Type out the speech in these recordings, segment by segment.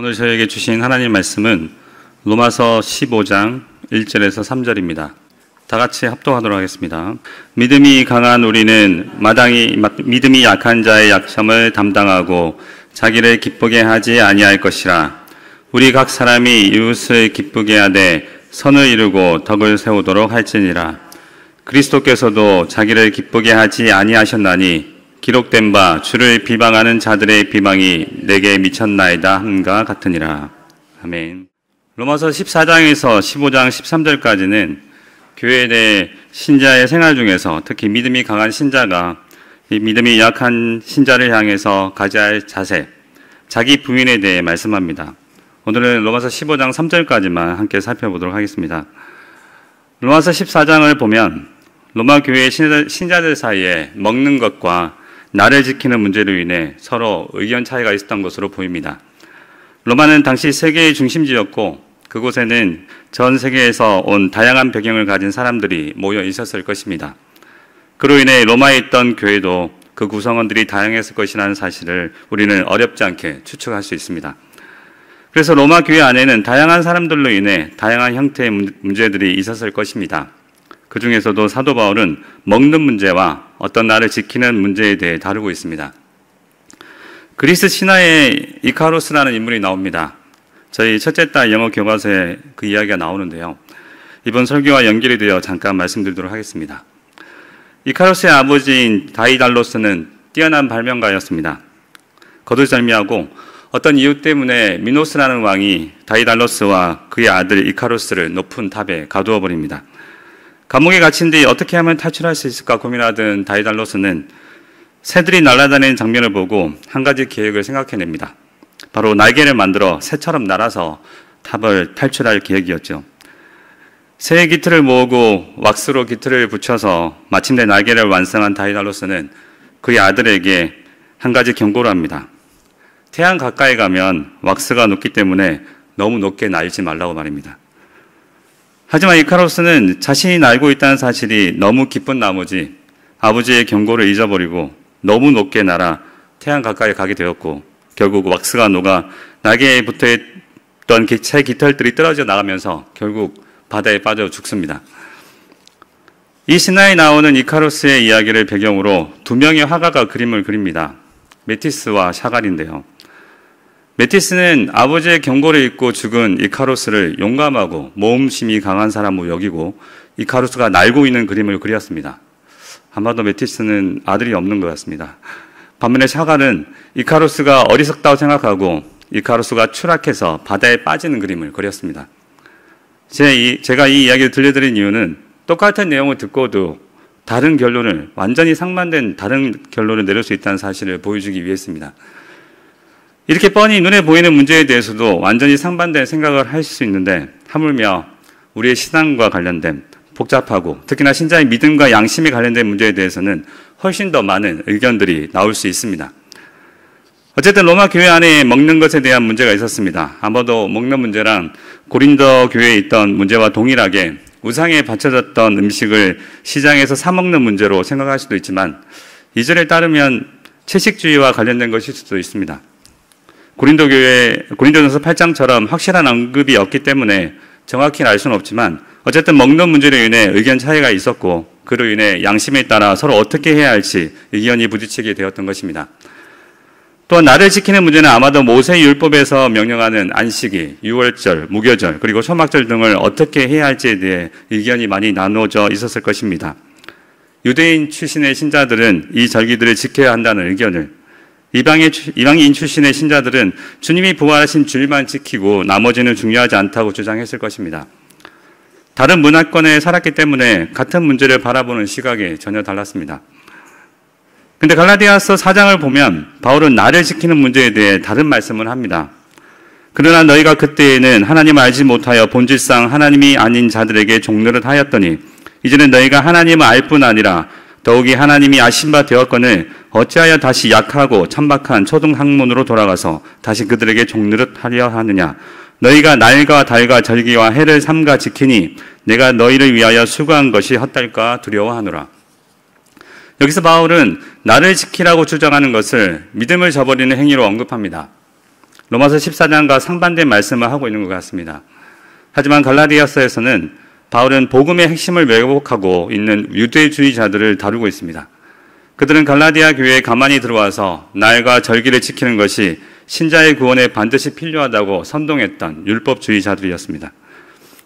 오늘 저에게 주신 하나님 말씀은 로마서 15장 1절에서 3절입니다. 다 같이 합독하도록 하겠습니다. 믿음이 강한 우리는 마땅히 믿음이 약한 자의 약점을 담당하고 자기를 기쁘게 하지 아니할 것이라. 우리 각 사람이 이웃을 기쁘게 하되 선을 이루고 덕을 세우도록 할지니라. 그리스도께서도 자기를 기쁘게 하지 아니하셨나니 기록된 바 주를 비방하는 자들의 비방이 내게 미쳤나이다 함과 같으니라. 아멘. 로마서 14장에서 15장 13절까지는 교회 내 신자의 생활 중에서 특히 믿음이 강한 신자가 이 믿음이 약한 신자를 향해서 가져야 할 자세, 자기 부인에 대해 말씀합니다. 오늘은 로마서 15장 3절까지만 함께 살펴보도록 하겠습니다. 로마서 14장을 보면 로마 교회의 신자들 사이에 먹는 것과 나를 지키는 문제로 인해 서로 의견 차이가 있었던 것으로 보입니다. 로마는 당시 세계의 중심지였고 그곳에는 전 세계에서 온 다양한 배경을 가진 사람들이 모여 있었을 것입니다. 그로 인해 로마에 있던 교회도 그 구성원들이 다양했을 것이라는 사실을 우리는 어렵지 않게 추측할 수 있습니다. 그래서 로마 교회 안에는 다양한 사람들로 인해 다양한 형태의 문제들이 있었을 것입니다. 그 중에서도 사도 바울은 먹는 문제와 어떤 나를 지키는 문제에 대해 다루고 있습니다. 그리스 신화에 이카루스라는 인물이 나옵니다. 저희 첫째 딸 영어 교과서에 그 이야기가 나오는데요. 이번 설교와 연결이 되어 잠깐 말씀드리도록 하겠습니다. 이카루스의 아버지인 다이달로스는 뛰어난 발명가였습니다. 거두절미하고 어떤 이유 때문에 미노스라는 왕이 다이달로스와 그의 아들 이카루스를 높은 탑에 가두어 버립니다. 감옥에 갇힌 뒤 어떻게 하면 탈출할 수 있을까 고민하던 다이달로스는 새들이 날아다니는 장면을 보고 한 가지 계획을 생각해냅니다. 바로 날개를 만들어 새처럼 날아서 탑을 탈출할 계획이었죠. 새의 깃털을 모으고 왁스로 깃털을 붙여서 마침내 날개를 완성한 다이달로스는 그의 아들에게 한 가지 경고를 합니다. 태양 가까이 가면 왁스가 녹기 때문에 너무 높게 날지 말라고 말입니다. 하지만 이카루스는 자신이 날고 있다는 사실이 너무 기쁜 나머지 아버지의 경고를 잊어버리고 너무 높게 날아 태양 가까이 가게 되었고 결국 왁스가 녹아 날개에 붙어있던 새 깃털들이 떨어져 나가면서 결국 바다에 빠져 죽습니다. 이 신화에 나오는 이카루스의 이야기를 배경으로 두 명의 화가가 그림을 그립니다. 메티스와 샤갈인데요. 메티스는 아버지의 경고를 잊고 죽은 이카루스를 용감하고 모험심이 강한 사람으로 여기고 이카루스가 날고 있는 그림을 그렸습니다. 아마도 메티스는 아들이 없는 것 같습니다. 반면에 샤갈은 이카루스가 어리석다고 생각하고 이카루스가 추락해서 바다에 빠지는 그림을 그렸습니다. 제가 이 이야기를 들려드린 이유는 똑같은 내용을 듣고도 다른 결론을, 완전히 상반된 다른 결론을 내릴 수 있다는 사실을 보여주기 위해서입니다. 이렇게 뻔히 눈에 보이는 문제에 대해서도 완전히 상반된 생각을 할 수 있는데 하물며 우리의 신앙과 관련된 복잡하고 특히나 신자의 믿음과 양심에 관련된 문제에 대해서는 훨씬 더 많은 의견들이 나올 수 있습니다. 어쨌든 로마 교회 안에 먹는 것에 대한 문제가 있었습니다. 아마도 먹는 문제란 고린도 교회에 있던 문제와 동일하게 우상에 바쳐졌던 음식을 시장에서 사 먹는 문제로 생각할 수도 있지만 이 절에 따르면 채식주의와 관련된 것일 수도 있습니다. 고린도전서 8장처럼 확실한 언급이 없기 때문에 정확히 알 수는 없지만 어쨌든 먹는 문제로 인해 의견 차이가 있었고 그로 인해 양심에 따라 서로 어떻게 해야 할지 의견이 부딪히게 되었던 것입니다. 또한 나를 지키는 문제는 아마도 모세 율법에서 명령하는 안식일, 유월절, 무교절, 그리고 초막절 등을 어떻게 해야 할지에 대해 의견이 많이 나누어져 있었을 것입니다. 유대인 출신의 신자들은 이 절기들을 지켜야 한다는 의견을, 이방인 출신의 신자들은 주님이 부활하신 주일만 지키고 나머지는 중요하지 않다고 주장했을 것입니다. 다른 문화권에 살았기 때문에 같은 문제를 바라보는 시각이 전혀 달랐습니다. 근데 갈라디아서 4장을 보면 바울은 나를 지키는 문제에 대해 다른 말씀을 합니다. 그러나 너희가 그때에는 하나님을 알지 못하여 본질상 하나님이 아닌 자들에게 종노릇 하였더니 이제는 너희가 하나님을 알 뿐 아니라 더욱이 하나님이 아신 바 되었거늘 어찌하여 다시 약하고 천박한 초등학문으로 돌아가서 다시 그들에게 종노릇하려 하느냐. 너희가 날과 달과 절기와 해를 삼가 지키니 내가 너희를 위하여 수고한 것이 헛될까 두려워하노라. 여기서 바울은 나를 지키라고 주장하는 것을 믿음을 저버리는 행위로 언급합니다. 로마서 14장과 상반된 말씀을 하고 있는 것 같습니다. 하지만 갈라디아서에서는 바울은 복음의 핵심을 왜곡하고 있는 유대주의자들을 다루고 있습니다. 그들은 갈라디아 교회에 가만히 들어와서 날과 절기를 지키는 것이 신자의 구원에 반드시 필요하다고 선동했던 율법주의자들이었습니다.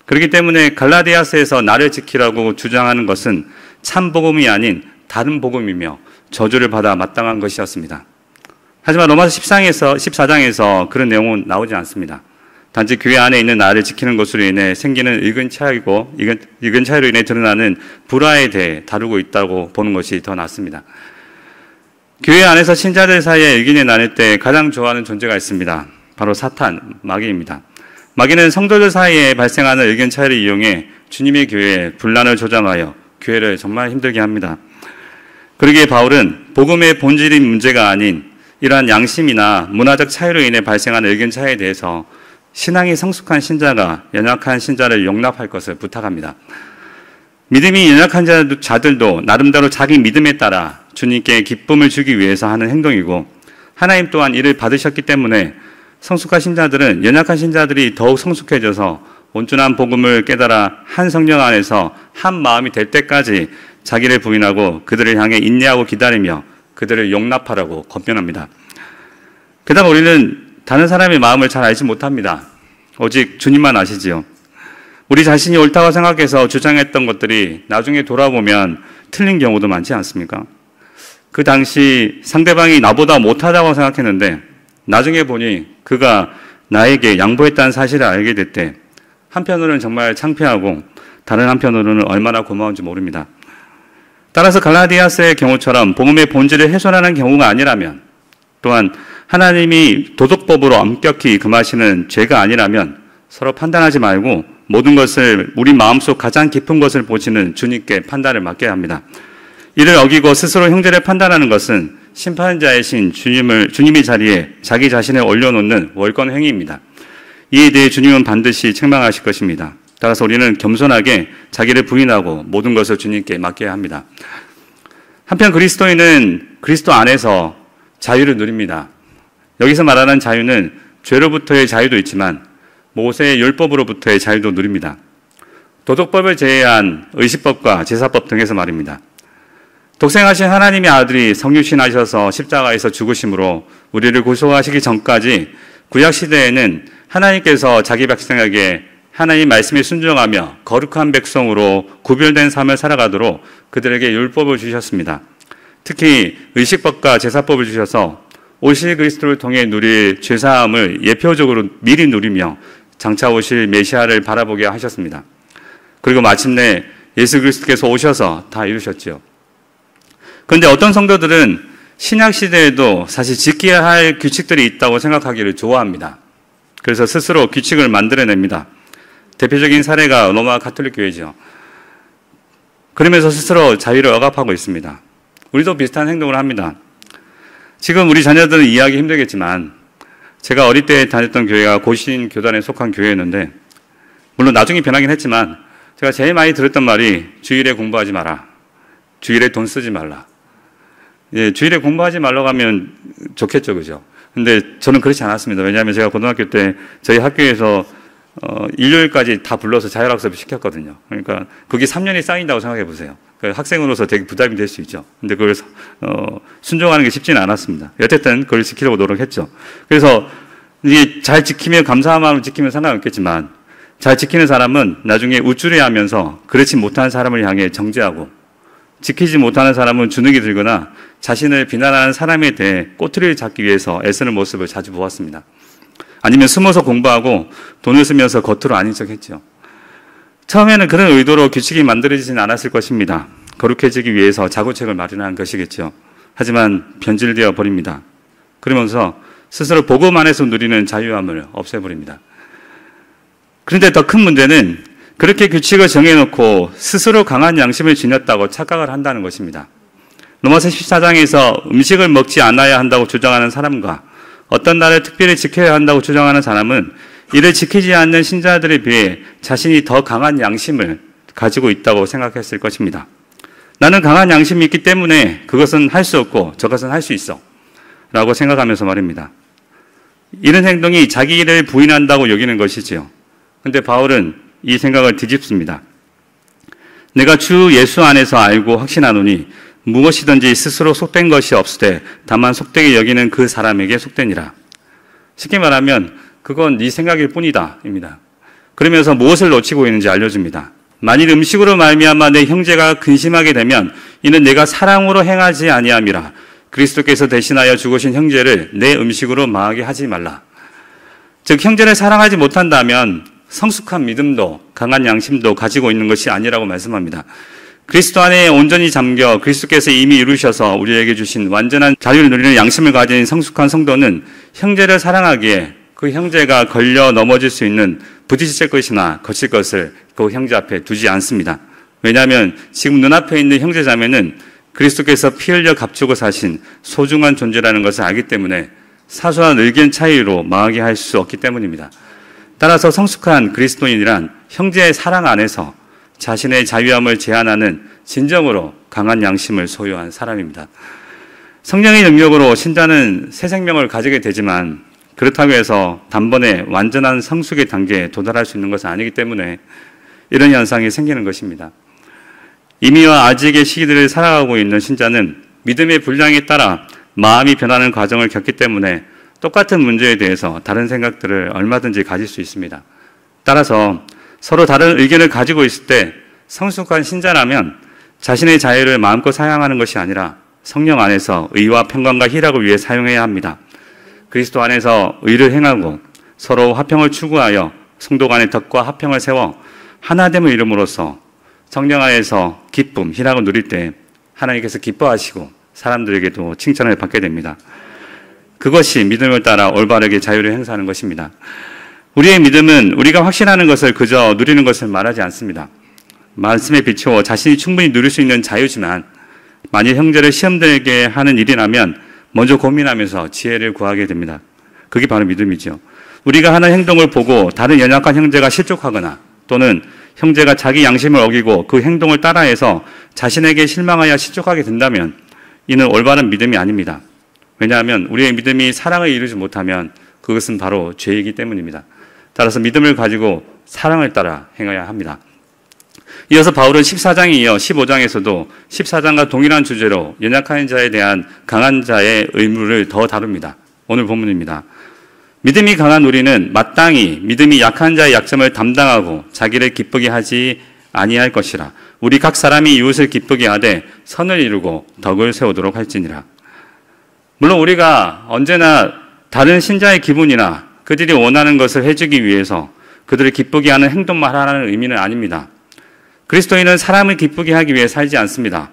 그렇기 때문에 갈라디아서에서 날을 지키라고 주장하는 것은 참 복음이 아닌 다른 복음이며 저주를 받아 마땅한 것이었습니다. 하지만 로마서 14장에서 그런 내용은 나오지 않습니다. 단지 교회 안에 있는 날을 지키는 것으로 인해 생기는 의견 차이로 인해 드러나는 불화에 대해 다루고 있다고 보는 것이 더 낫습니다. 교회 안에서 신자들 사이에 의견이 나눌 때 가장 좋아하는 존재가 있습니다. 바로 사탄, 마귀입니다. 마귀는 성도들 사이에 발생하는 의견 차이를 이용해 주님의 교회에 분란을 조장하여 교회를 정말 힘들게 합니다. 그러기에 바울은 복음의 본질이 문제가 아닌 이러한 양심이나 문화적 차이로 인해 발생하는 의견 차이에 대해서 신앙이 성숙한 신자가 연약한 신자를 용납할 것을 부탁합니다. 믿음이 연약한 자들도 나름대로 자기 믿음에 따라 주님께 기쁨을 주기 위해서 하는 행동이고, 하나님 또한 이를 받으셨기 때문에 성숙한 신자들은 연약한 신자들이 더욱 성숙해져서 온전한 복음을 깨달아 한 성령 안에서 한 마음이 될 때까지 자기를 부인하고 그들을 향해 인내하고 기다리며 그들을 용납하라고 권면합니다. 게다가 우리는 다른 사람의 마음을 잘 알지 못합니다. 오직 주님만 아시지요. 우리 자신이 옳다고 생각해서 주장했던 것들이 나중에 돌아보면 틀린 경우도 많지 않습니까? 그 당시 상대방이 나보다 못하다고 생각했는데 나중에 보니 그가 나에게 양보했다는 사실을 알게 될 때 한편으로는 정말 창피하고 다른 한편으로는 얼마나 고마운지 모릅니다. 따라서 갈라디아서의 경우처럼 복음의 본질을 훼손하는 경우가 아니라면, 또한 하나님이 도덕법으로 엄격히 금하시는 죄가 아니라면 서로 판단하지 말고 모든 것을 우리 마음속 가장 깊은 것을 보시는 주님께 판단을 맡겨야 합니다. 이를 어기고 스스로 형제를 판단하는 것은 심판자이신 주님의 자리에 자기 자신을 올려놓는 월권 행위입니다. 이에 대해 주님은 반드시 책망하실 것입니다. 따라서 우리는 겸손하게 자기를 부인하고 모든 것을 주님께 맡겨야 합니다. 한편 그리스도인은 그리스도 안에서 자유를 누립니다. 여기서 말하는 자유는 죄로부터의 자유도 있지만 모세의 율법으로부터의 자유도 누립니다. 도덕법을 제외한 의식법과 제사법 등에서 말입니다. 독생하신 하나님의 아들이 성육신하셔서 십자가에서 죽으심으로 우리를 구속하시기 전까지 구약시대에는 하나님께서 자기 백성에게 하나님 말씀에 순종하며 거룩한 백성으로 구별된 삶을 살아가도록 그들에게 율법을 주셨습니다. 특히 의식법과 제사법을 주셔서 오실 그리스도를 통해 누릴 죄사함을 예표적으로 미리 누리며 장차 오실 메시아를 바라보게 하셨습니다. 그리고 마침내 예수 그리스도께서 오셔서 다 이루셨지요. 그런데 어떤 성도들은 신약 시대에도 사실 지켜야 할 규칙들이 있다고 생각하기를 좋아합니다. 그래서 스스로 규칙을 만들어냅니다. 대표적인 사례가 로마 가톨릭 교회죠. 그러면서 스스로 자유를 억압하고 있습니다. 우리도 비슷한 행동을 합니다. 지금 우리 자녀들은 이해하기 힘들겠지만 제가 어릴 때 다녔던 교회가 고신 교단에 속한 교회였는데, 물론 나중에 변하긴 했지만 제가 제일 많이 들었던 말이 주일에 공부하지 마라. 주일에 돈 쓰지 말라. 예, 주일에 공부하지 말라고 하면 좋겠죠, 그죠? 근데 저는 그렇지 않았습니다. 왜냐하면 제가 고등학교 때 저희 학교에서 일요일까지 다 불러서 자율학습을 시켰거든요. 그러니까 그게 3년이 쌓인다고 생각해 보세요. 학생으로서 되게 부담이 될 수 있죠. 근데 그걸 순종하는 게 쉽지는 않았습니다. 여태튼 그걸 지키려고 노력했죠. 그래서 이게 잘 지키면 감사한 마음으로 지키면 상관없겠지만 잘 지키는 사람은 나중에 우쭐해하면서 그렇지 못한 사람을 향해 정죄하고, 지키지 못하는 사람은 주눅이 들거나 자신을 비난하는 사람에 대해 꼬투리를 잡기 위해서 애쓰는 모습을 자주 보았습니다. 아니면 숨어서 공부하고 돈을 쓰면서 겉으로 아닌 척했죠. 처음에는 그런 의도로 규칙이 만들어지진 않았을 것입니다. 거룩해지기 위해서 자구책을 마련한 것이겠죠. 하지만 변질되어 버립니다. 그러면서 스스로 복음 안에서 누리는 자유함을 없애버립니다. 그런데 더 큰 문제는 그렇게 규칙을 정해놓고 스스로 강한 양심을 지녔다고 착각을 한다는 것입니다. 로마서 14장에서 음식을 먹지 않아야 한다고 주장하는 사람과 어떤 날을 특별히 지켜야 한다고 주장하는 사람은 이를 지키지 않는 신자들에 비해 자신이 더 강한 양심을 가지고 있다고 생각했을 것입니다. 나는 강한 양심이 있기 때문에 그것은 할 수 없고 저것은 할 수 있어 라고 생각하면서 말입니다. 이런 행동이 자기를 부인한다고 여기는 것이지요. 근데 바울은 이 생각을 뒤집습니다. 내가 주 예수 안에서 알고 확신하노니 무엇이든지 스스로 속된 것이 없으되 다만 속되게 여기는 그 사람에게 속되니라. 쉽게 말하면 그건 네 생각일 뿐이다 입니다. 그러면서 무엇을 놓치고 있는지 알려줍니다. 만일 음식으로 말미암아 내 형제가 근심하게 되면 이는 내가 사랑으로 행하지 아니함이라. 그리스도께서 대신하여 죽으신 형제를 내 음식으로 망하게 하지 말라. 즉 형제를 사랑하지 못한다면 성숙한 믿음도 강한 양심도 가지고 있는 것이 아니라고 말씀합니다. 그리스도 안에 온전히 잠겨 그리스도께서 이미 이루셔서 우리에게 주신 완전한 자유를 누리는 양심을 가진 성숙한 성도는 형제를 사랑하기에 그 형제가 걸려 넘어질 수 있는 부딪힐 것이나 거칠 것을 그 형제 앞에 두지 않습니다. 왜냐하면 지금 눈앞에 있는 형제 자매는 그리스도께서 피 흘려 값주고 사신 소중한 존재라는 것을 알기 때문에 사소한 의견 차이로 망하게 할 수 없기 때문입니다. 따라서 성숙한 그리스도인이란 형제의 사랑 안에서 자신의 자유함을 제한하는 진정으로 강한 양심을 소유한 사람입니다. 성령의 능력으로 신자는 새 생명을 가지게 되지만 그렇다고 해서 단번에 완전한 성숙의 단계에 도달할 수 있는 것은 아니기 때문에 이런 현상이 생기는 것입니다. 이미와 아직의 시기들을 살아가고 있는 신자는 믿음의 분량에 따라 마음이 변하는 과정을 겪기 때문에 똑같은 문제에 대해서 다른 생각들을 얼마든지 가질 수 있습니다. 따라서 서로 다른 의견을 가지고 있을 때 성숙한 신자라면 자신의 자유를 마음껏 사용하는 것이 아니라 성령 안에서 의와 평강과 희락을 위해 사용해야 합니다. 그리스도 안에서 의를 행하고 서로 화평을 추구하여 성도 간의 덕과 화평을 세워 하나됨을 이름으로써 성령 안에서 기쁨, 희락을 누릴 때 하나님께서 기뻐하시고 사람들에게도 칭찬을 받게 됩니다. 그것이 믿음을 따라 올바르게 자유를 행사하는 것입니다. 우리의 믿음은 우리가 확신하는 것을 그저 누리는 것을 말하지 않습니다. 말씀에 비추어 자신이 충분히 누릴 수 있는 자유지만 만일 형제를 시험되게 하는 일이라면 먼저 고민하면서 지혜를 구하게 됩니다. 그게 바로 믿음이죠. 우리가 하는 행동을 보고 다른 연약한 형제가 실족하거나 또는 형제가 자기 양심을 어기고 그 행동을 따라해서 자신에게 실망하여 실족하게 된다면 이는 올바른 믿음이 아닙니다. 왜냐하면 우리의 믿음이 사랑을 이루지 못하면 그것은 바로 죄이기 때문입니다. 따라서 믿음을 가지고 사랑을 따라 행해야 합니다. 이어서 바울은 14장에 이어 15장에서도 14장과 동일한 주제로 연약한 자에 대한 강한 자의 의무를 더 다룹니다. 오늘 본문입니다. 믿음이 강한 우리는 마땅히 믿음이 약한 자의 약점을 담당하고 자기를 기쁘게 하지 아니할 것이라. 우리 각 사람이 이웃을 기쁘게 하되 선을 이루고 덕을 세우도록 할지니라. 물론 우리가 언제나 다른 신자의 기분이나 그들이 원하는 것을 해주기 위해서 그들을 기쁘게 하는 행동만 하라는 의미는 아닙니다. 그리스도인은 사람을 기쁘게 하기 위해 살지 않습니다.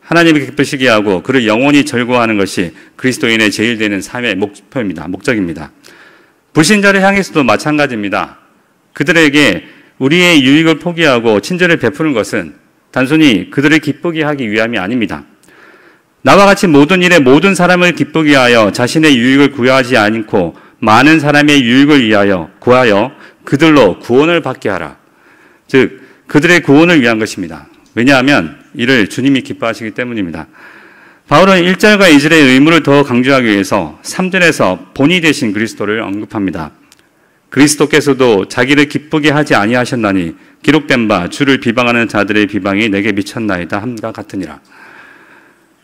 하나님을 기쁘시게 하고 그를 영원히 절구하는 것이 그리스도인의 제일 되는 삶의 목표입니다. 목적입니다. 불신자를 향해서도 마찬가지입니다. 그들에게 우리의 유익을 포기하고 친절을 베푸는 것은 단순히 그들을 기쁘게 하기 위함이 아닙니다. 나와 같이 모든 일에 모든 사람을 기쁘게 하여 자신의 유익을 구하지 않고 많은 사람의 유익을 위하여 구하여 그들로 구원을 받게 하라. 즉 그들의 구원을 위한 것입니다. 왜냐하면 이를 주님이 기뻐하시기 때문입니다. 바울은 1절과 2절의 의무를 더 강조하기 위해서 3절에서 본이 되신 그리스도를 언급합니다. 그리스도께서도 자기를 기쁘게 하지 아니하셨나니 기록된 바 주를 비방하는 자들의 비방이 내게 미쳤나이다 함과 같으니라.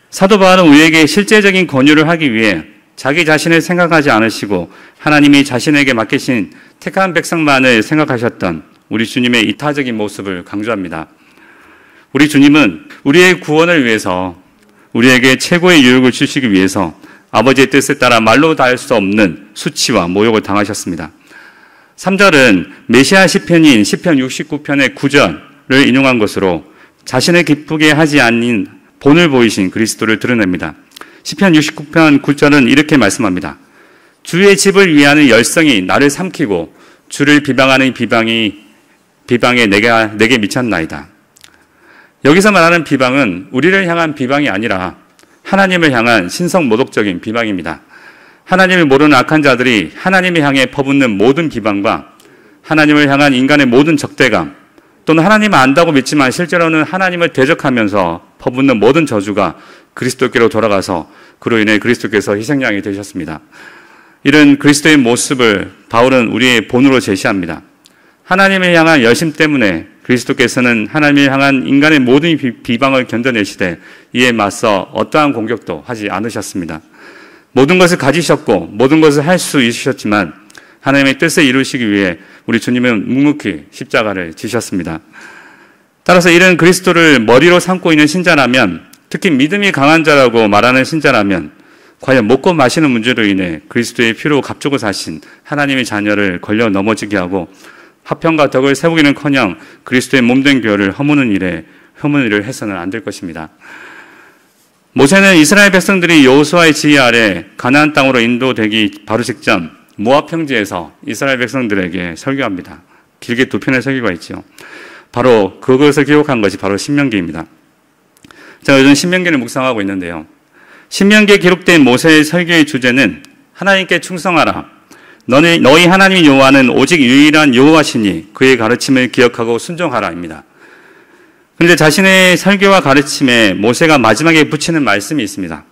사도 바울은 우리에게 실제적인 권유를 하기 위해 자기 자신을 생각하지 않으시고 하나님이 자신에게 맡기신 택한 백성만을 생각하셨던 우리 주님의 이타적인 모습을 강조합니다. 우리 주님은 우리의 구원을 위해서 우리에게 최고의 유익을 주시기 위해서 아버지의 뜻에 따라 말로 다 할 수 없는 수치와 모욕을 당하셨습니다. 3절은 메시아 시편인 시편 69편의 9절을 인용한 것으로 자신을 기쁘게 하지 않는 본을 보이신 그리스도를 드러냅니다. 시편 69편 9절은 이렇게 말씀합니다. 주의 집을 위하는 열성이 나를 삼키고 주를 비방하는 비방에 내게 미쳤나이다. 여기서 말하는 비방은 우리를 향한 비방이 아니라 하나님을 향한 신성모독적인 비방입니다. 하나님을 모르는 악한 자들이 하나님을 향해 퍼붓는 모든 비방과 하나님을 향한 인간의 모든 적대감 또는 하나님을 안다고 믿지만 실제로는 하나님을 대적하면서 퍼붓는 모든 저주가 그리스도께로 돌아가서 그로 인해 그리스도께서 희생양이 되셨습니다. 이런 그리스도의 모습을 바울은 우리의 본으로 제시합니다. 하나님을 향한 열심 때문에 그리스도께서는 하나님을 향한 인간의 모든 비방을 견뎌내시되 이에 맞서 어떠한 공격도 하지 않으셨습니다. 모든 것을 가지셨고 모든 것을 할 수 있으셨지만 하나님의 뜻을 이루시기 위해 우리 주님은 묵묵히 십자가를 지셨습니다. 따라서 이런 그리스도를 머리로 삼고 있는 신자라면, 특히 믿음이 강한 자라고 말하는 신자라면 과연 먹고 마시는 문제로 인해 그리스도의 피로 값주고 사신 하나님의 자녀를 걸려 넘어지게 하고 화평과 덕을 세우기는커녕 그리스도의 몸된 교회를 허무는 일을 해서는 안 될 것입니다. 모세는 이스라엘 백성들이 여호수아의 지휘 아래 가나안 땅으로 인도되기 바로 직전 모압 평지에서 이스라엘 백성들에게 설교합니다. 길게 2편의 설교가 있죠. 바로 그것을 기록한 것이 바로 신명기입니다. 제가 요즘 신명기를 묵상하고 있는데요. 신명기에 기록된 모세의 설교의 주제는 하나님께 충성하라. 너희 하나님 여호와는 오직 유일한 여호와시니 그의 가르침을 기억하고 순종하라입니다. 그런데 자신의 설교와 가르침에 모세가 마지막에 붙이는 말씀이 있습니다.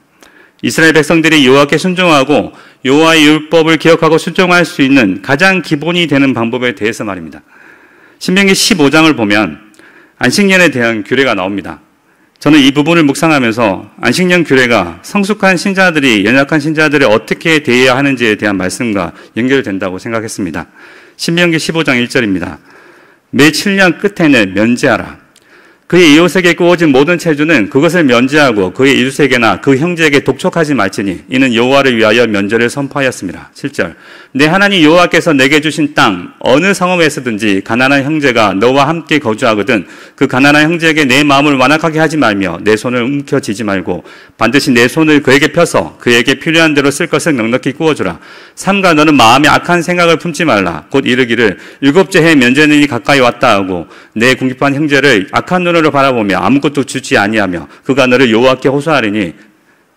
이스라엘 백성들이 여호와께 순종하고 여호와의 율법을 기억하고 순종할 수 있는 가장 기본이 되는 방법에 대해서 말입니다. 신명기 15장을 보면 안식년에 대한 규례가 나옵니다. 저는 이 부분을 묵상하면서 안식년 규례가 성숙한 신자들이 연약한 신자들을 어떻게 대해야 하는지에 대한 말씀과 연결된다고 생각했습니다. 신명기 15장 1절입니다. 매 7년 끝에는 면제하라. 그의 이웃에게 꾸어진 모든 체주는 그것을 면제하고 그의 이웃에게나 그 형제에게 독촉하지 말지니 이는 여호와를 위하여 면제를 선포하였습니다. 7절. 내 하나님 여호와께서 내게 주신 땅 어느 성읍에서든지 가난한 형제가 너와 함께 거주하거든 그 가난한 형제에게 내 마음을 완악하게 하지 말며 내 손을 움켜쥐지 말고 반드시 내 손을 그에게 펴서 그에게 필요한 대로 쓸 것을 넉넉히 꾸어주라. 삼가 너는 마음에 악한 생각을 품지 말라. 곧 이르기를 7째 해 면제년이 가까이 왔다 하고 내 궁핍한 형제를 악한 눈으로 바라보며 아무것도 주지 아니하며 그가 너를 여호와께 호소하리니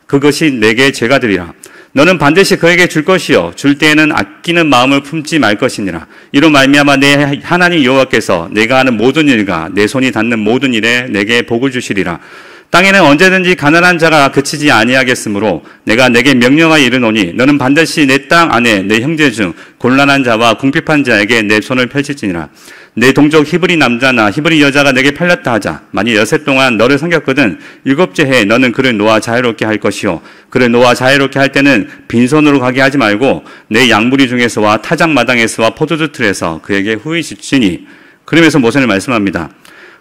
그것이 내게 죄가 되리라. 너는 반드시 그에게 줄 것이요 줄 때에는 아끼는 마음을 품지 말 것이니라. 이로 말미암아 내 하나님 여호와께서 내가 하는 모든 일과 내 손이 닿는 모든 일에 내게 복을 주시리라. 땅에는 언제든지 가난한 자가 그치지 아니하겠으므로 내가 내게 명령하여 이르노니 너는 반드시 내 땅 안에 내 형제 중 곤란한 자와 궁핍한 자에게 내 손을 펼칠지니라. 내 동족 히브리 남자나 히브리 여자가 내게 팔렸다 하자. 만일 여세 동안 너를 섬겼거든 7째 해에 너는 그를 놓아 자유롭게 할 것이요 그를 놓아 자유롭게 할 때는 빈손으로 가게 하지 말고 내 양무리 중에서와 타작 마당에서와 포도주 틀에서 그에게 후히 주시니. 그러면서 모세는 말씀합니다.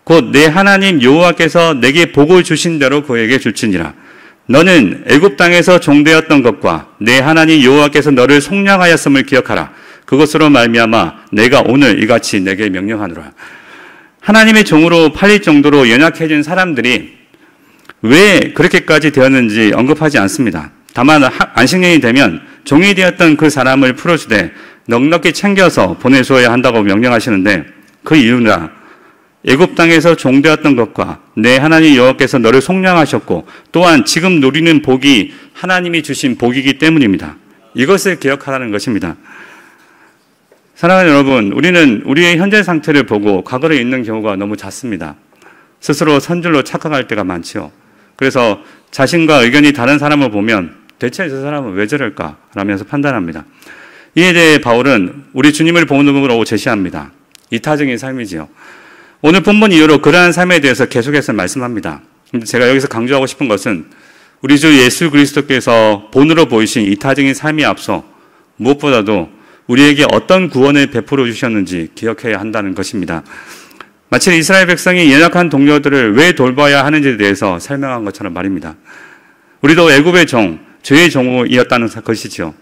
곧 내 하나님 여호와께서 내게 복을 주신 대로 그에게 줄지니라. 너는 애굽 땅에서 종되었던 것과 내 하나님 여호와께서 너를 속량하였음을 기억하라. 그것으로 말미암아 내가 오늘 이같이 내게 명령하노라. 하나님의 종으로 팔릴 정도로 연약해진 사람들이 왜 그렇게까지 되었는지 언급하지 않습니다. 다만 안식년이 되면 종이 되었던 그 사람을 풀어주되 넉넉히 챙겨서 보내줘야 한다고 명령하시는데 그 이유는 애굽 땅에서 종되었던 것과 내 하나님 여호와께서 너를 속량하셨고 또한 지금 누리는 복이 하나님이 주신 복이기 때문입니다. 이것을 기억하라는 것입니다. 사랑하는 여러분, 우리는 우리의 현재 상태를 보고 과거를 잊는 경우가 너무 잦습니다. 스스로 선줄로 착각할 때가 많지요. 그래서 자신과 의견이 다른 사람을 보면 대체 저 사람은 왜 저럴까? 라면서 판단합니다. 이에 대해 바울은 우리 주님을 본으로 제시합니다. 이타적인 삶이지요. 오늘 본문 이후로 그러한 삶에 대해서 계속해서 말씀합니다. 근데 제가 여기서 강조하고 싶은 것은 우리 주 예수 그리스도께서 본으로 보이신 이타적인 삶에 앞서 무엇보다도 우리에게 어떤 구원을 베풀어 주셨는지 기억해야 한다는 것입니다. 마치 이스라엘 백성이 연약한 동료들을 왜 돌봐야 하는지에 대해서 설명한 것처럼 말입니다. 우리도 애굽의 종, 죄의 종이었다는 것이죠.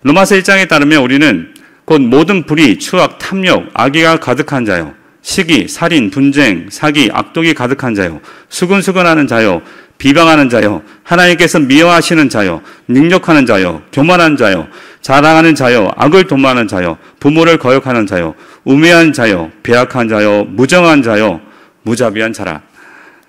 로마서 1장에 따르면 우리는 곧 모든 불의, 추악, 탐욕, 악의가 가득한 자요. 시기, 살인, 분쟁, 사기, 악독이 가득한 자요. 수근수근하는 자요. 비방하는 자요. 하나님께서 미워하시는 자요. 능력하는 자요. 교만한 자요. 자랑하는 자요. 악을 도모하는 자요. 부모를 거역하는 자요. 우매한 자요. 배악한 자요. 무정한 자요. 무자비한 자라.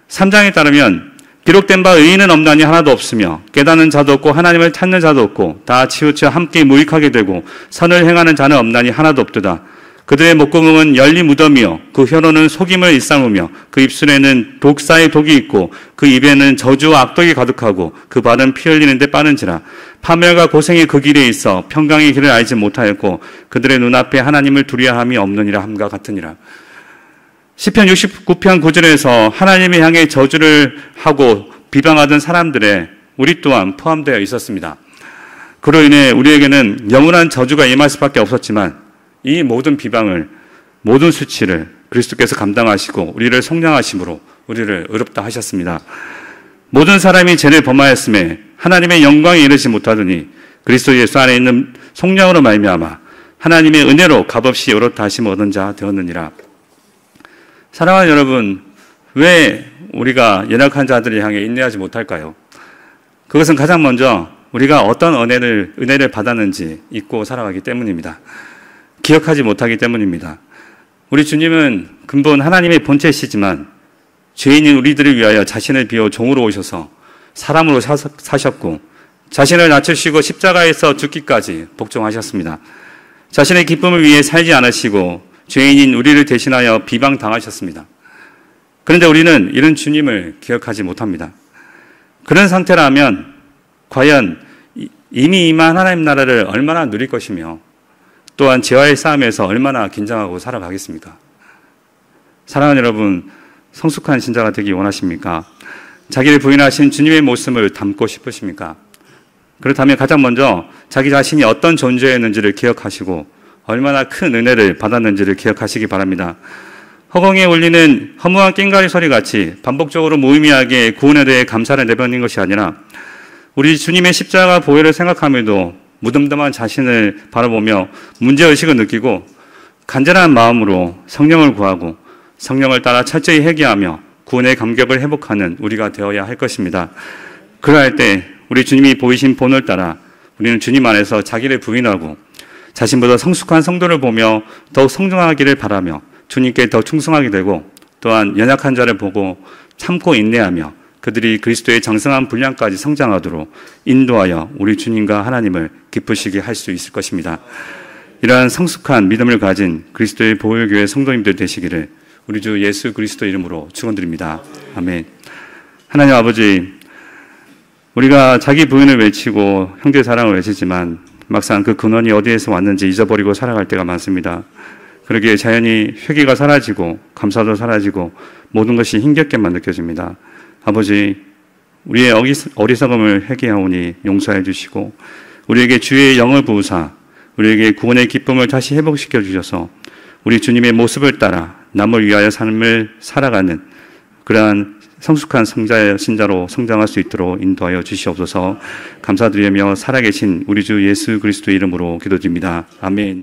3장에 따르면 기록된 바 의인은 없나니 하나도 없으며 깨닫는 자도 없고 하나님을 찾는 자도 없고 다 치우쳐 함께 무익하게 되고 선을 행하는 자는 없나니 하나도 없도다. 그들의 목구멍은 열린 무덤이요 그 혀로는 속임을 일삼으며 그 입술에는 독사의 독이 있고 그 입에는 저주와 악독이 가득하고 그 발은 피 흘리는데 빠른지라. 파멸과 고생이 그 길에 있어 평강의 길을 알지 못하였고 그들의 눈앞에 하나님을 두려워함이 없느니라 함과 같으니라. 시편 69편 9절에서 하나님을 향해 저주를 하고 비방하던 사람들의 우리 또한 포함되어 있었습니다. 그로 인해 우리에게는 영원한 저주가 임할 수밖에 없었지만 이 모든 비방을, 모든 수치를 그리스도께서 감당하시고 우리를 속량하심으로 우리를 의롭다 하셨습니다. 모든 사람이 죄를 범하였음에 하나님의 영광에 이르지 못하더니 그리스도 예수 안에 있는 속량으로 말미암아 하나님의 은혜로 값없이 의롭다 하심을 얻은 자 되었느니라. 사랑하는 여러분, 왜 우리가 연약한 자들을 향해 인내하지 못할까요? 그것은 가장 먼저 우리가 어떤 은혜를 받았는지 잊고 살아가기 때문입니다. 기억하지 못하기 때문입니다. 우리 주님은 근본 하나님의 본체시지만 죄인인 우리들을 위하여 자신을 비워 종으로 오셔서 사람으로 사셨고 자신을 낮추시고 십자가에서 죽기까지 복종하셨습니다. 자신의 기쁨을 위해 살지 않으시고 죄인인 우리를 대신하여 비방당하셨습니다. 그런데 우리는 이런 주님을 기억하지 못합니다. 그런 상태라면 과연 이미 임한 하나님 나라를 얼마나 누릴 것이며 또한 죄와의 싸움에서 얼마나 긴장하고 살아가겠습니까? 사랑하는 여러분, 성숙한 신자가 되기 원하십니까? 자기를 부인하신 주님의 모습을 담고 싶으십니까? 그렇다면 가장 먼저 자기 자신이 어떤 존재였는지를 기억하시고 얼마나 큰 은혜를 받았는지를 기억하시기 바랍니다. 허공에 울리는 허무한 꽹과리 소리같이 반복적으로 무의미하게 구원에 대해 감사를 내뱉는 것이 아니라 우리 주님의 십자가 보혈을 생각함에도 무덤덤한 자신을 바라보며 문제의식을 느끼고 간절한 마음으로 성령을 구하고 성령을 따라 철저히 회개하며 구원의 감격을 회복하는 우리가 되어야 할 것입니다. 그러할 때 우리 주님이 보이신 본을 따라 우리는 주님 안에서 자기를 부인하고 자신보다 성숙한 성도를 보며 더욱 성장하기를 바라며 주님께 더 충성하게 되고 또한 연약한 자를 보고 참고 인내하며 그들이 그리스도의 장성한 분량까지 성장하도록 인도하여 우리 주님과 하나님을 기쁘시게 할 수 있을 것입니다. 이러한 성숙한 믿음을 가진 그리스도의 보혈교회 성도님들 되시기를 우리 주 예수 그리스도 이름으로 축원드립니다. 아멘. 하나님 아버지, 우리가 자기 부인을 외치고 형제 사랑을 외치지만 막상 그 근원이 어디에서 왔는지 잊어버리고 살아갈 때가 많습니다. 그러기에 자연히 회개가 사라지고 감사도 사라지고 모든 것이 힘겹게만 느껴집니다. 아버지, 우리의 어리석음을 회개하오니 용서해 주시고 우리에게 주의 영을 부으사 우리에게 구원의 기쁨을 다시 회복시켜 주셔서 우리 주님의 모습을 따라 남을 위하여 삶을 살아가는 그러한 성숙한 신자로 성장할 수 있도록 인도하여 주시옵소서. 감사드리며 살아계신 우리 주 예수 그리스도 이름으로 기도드립니다. 아멘.